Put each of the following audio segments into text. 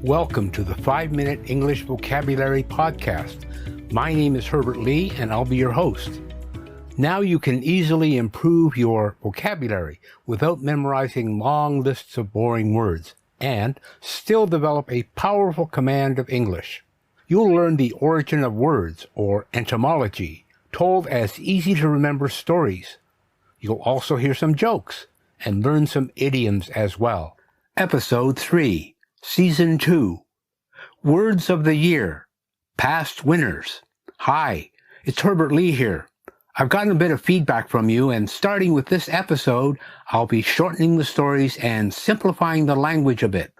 Welcome to the 5-Minute English Vocabulary Podcast. My name is Herbert Lee, and I'll be your host. Now you can easily improve your vocabulary without memorizing long lists of boring words, and still develop a powerful command of English. You'll learn the origin of words, or etymology, told as easy-to-remember stories. You'll also hear some jokes, and learn some idioms as well. Episode 3. Season 2. Words of the Year. Past Winners. Hi, it's Herbert Lee here. I've gotten a bit of feedback from you, and starting with this episode, I'll be shortening the stories and simplifying the language a bit.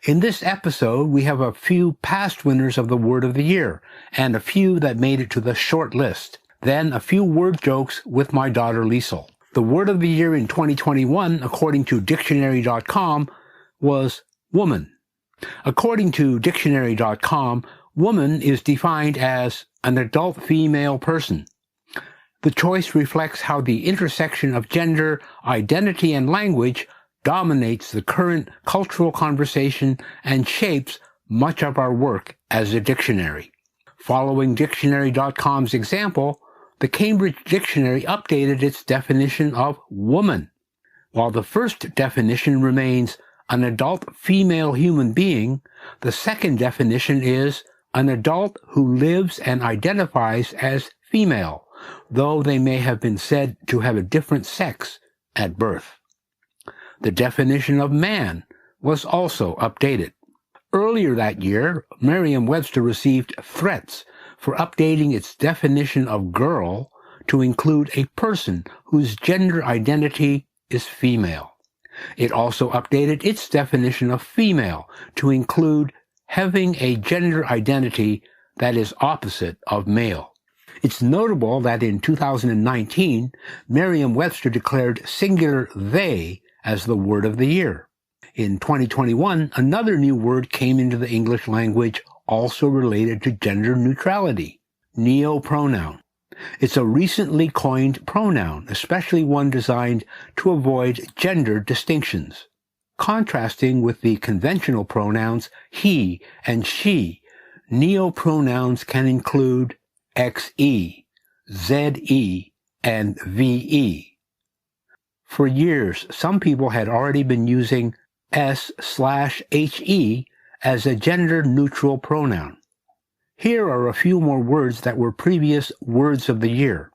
In this episode, we have a few past winners of the Word of the Year, and a few that made it to the short list. Then a few word jokes with my daughter Liesel. The Word of the Year in 2021, according to Dictionary.com, was woman. According to Dictionary.com, woman is defined as an adult female person. The choice reflects how the intersection of gender, identity, and language dominates the current cultural conversation and shapes much of our work as a dictionary. Following Dictionary.com's example, the Cambridge Dictionary updated its definition of woman. While the first definition remains an adult female human being, the second definition is an adult who lives and identifies as female, though they may have been said to have a different sex at birth. The definition of man was also updated. Earlier that year, Miriam Webster received threats for updating its definition of girl to include a person whose gender identity is female. It also updated its definition of female to include having a gender identity that is opposite of male. It's notable that in 2019, Merriam-Webster declared singular they as the word of the year. In 2021, another new word came into the English language also related to gender neutrality, neopronoun. It's a recently coined pronoun, especially one designed to avoid gender distinctions. Contrasting with the conventional pronouns he and she, neopronouns can include xe, ze, and ve. For years, some people had already been using s/he as a gender-neutral pronoun. Here are a few more words that were previous words of the year.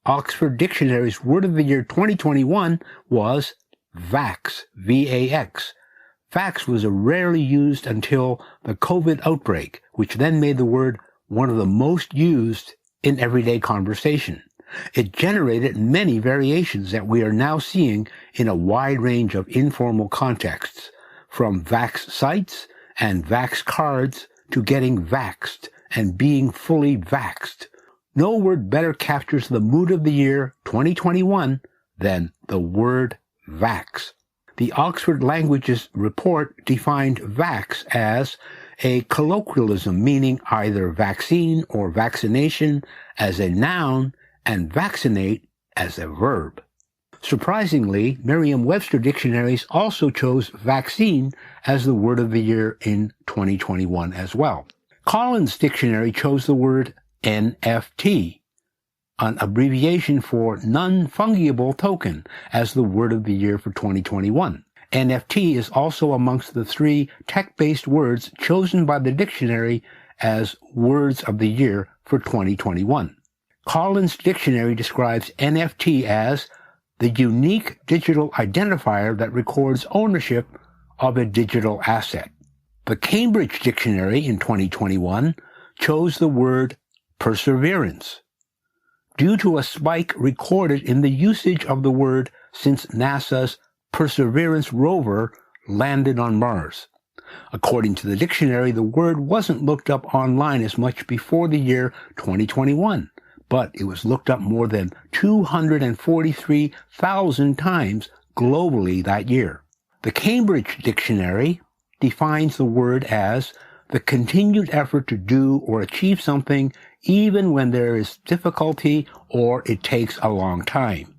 Oxford Dictionary's Word of the Year 2021 was vax, V-A-X. Vax was rarely used until the COVID outbreak, which then made the word one of the most used in everyday conversation. It generated many variations that we are now seeing in a wide range of informal contexts, from vax sites and vax cards to getting vaxxed and being fully vaxxed. No word better captures the mood of the year 2021 than the word vax. The Oxford Languages Report defined vax as a colloquialism meaning either vaccine or vaccination as a noun and vaccinate as a verb. Surprisingly, Merriam-Webster dictionaries also chose vaccine as the word of the year in 2021 as well. Collins Dictionary chose the word NFT, an abbreviation for non-fungible token, as the word of the year for 2021. NFT is also amongst the 3 tech-based words chosen by the dictionary as words of the year for 2021. Collins Dictionary describes NFT as the unique digital identifier that records ownership of a digital asset. The Cambridge Dictionary in 2021 chose the word perseverance, due to a spike recorded in the usage of the word since NASA's Perseverance rover landed on Mars. According to the dictionary, the word wasn't looked up online as much before the year 2021, but it was looked up more than 243,000 times globally that year. The Cambridge Dictionary defines the word as the continued effort to do or achieve something even when there is difficulty or it takes a long time.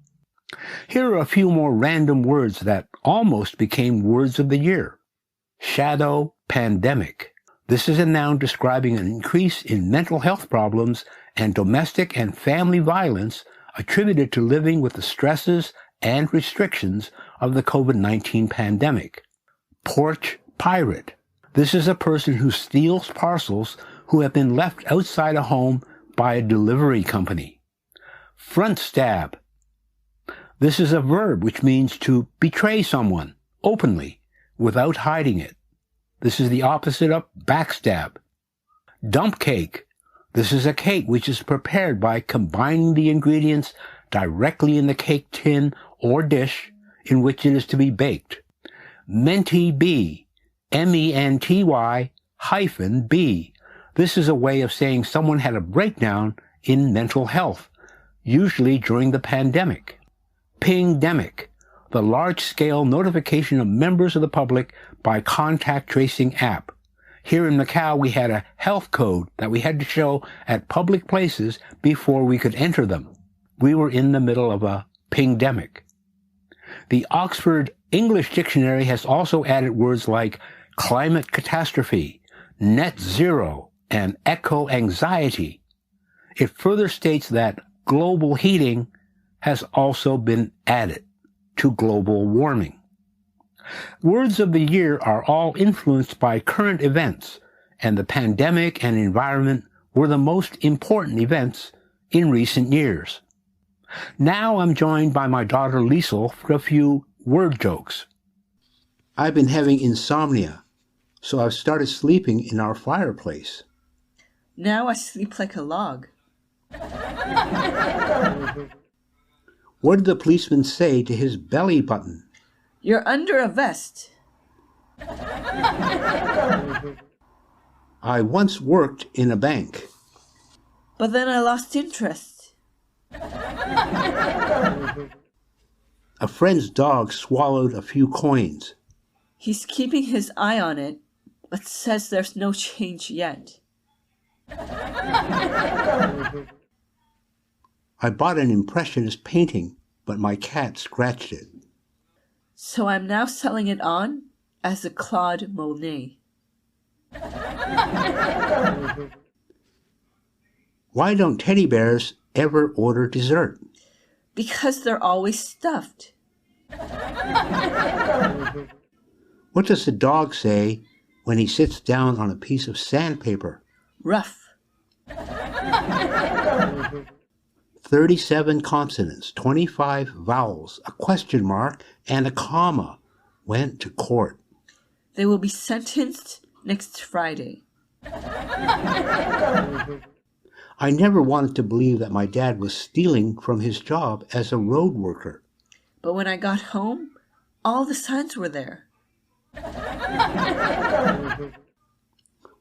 Here are a few more random words that almost became words of the year. Shadow, pandemic. This is a noun describing an increase in mental health problems and domestic and family violence attributed to living with the stresses and restrictions of the COVID-19 pandemic. Porch pirate. This is a person who steals parcels who have been left outside a home by a delivery company. Front stab. This is a verb which means to betray someone openly without hiding it. This is the opposite of backstab. Dump cake. This is a cake which is prepared by combining the ingredients directly in the cake tin or dish in which it is to be baked. Menti B. MENTY-B. This is a way of saying someone had a breakdown in mental health, usually during the pandemic. Pingdemic. The large-scale notification of members of the public by contact tracing app. Here in Macau, we had a health code that we had to show at public places before we could enter them. We were in the middle of a pingdemic. The Oxford English Dictionary has also added words like climate catastrophe, net zero, and eco-anxiety. It further states that global heating has also been added to global warming. Words of the year are all influenced by current events, and the pandemic and environment were the most important events in recent years. Now I'm joined by my daughter Liesel for a few word jokes. I've been having insomnia, so I've started sleeping in our fireplace. Now I sleep like a log. What did the policeman say to his belly button? You're under a vest. I once worked in a bank. But then I lost interest. A friend's dog swallowed a few coins. He's keeping his eye on it, but says there's no change yet. I bought an impressionist painting, but my cat scratched it. So I'm now selling it on as a Claude Monet. Why don't teddy bears ever order dessert? Because they're always stuffed. What does the dog say when he sits down on a piece of sandpaper? Rough. 37 consonants, 25 vowels, a question mark, and a comma went to court. They will be sentenced next Friday. I never wanted to believe that my dad was stealing from his job as a road worker. But when I got home, all the signs were there.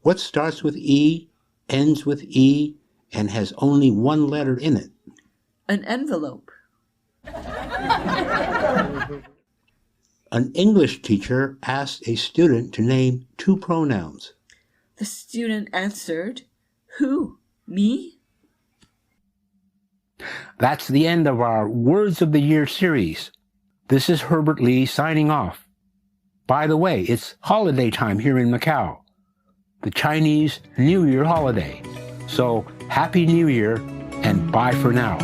What starts with E, ends with E, and has only one letter in it? An envelope. An English teacher asked a student to name two pronouns. The student answered, "Who? Me?" That's the end of our Words of the Year series. This is Herbert Lee signing off. By the way, it's holiday time here in Macau, the Chinese New Year holiday. So, Happy New Year, and bye for now.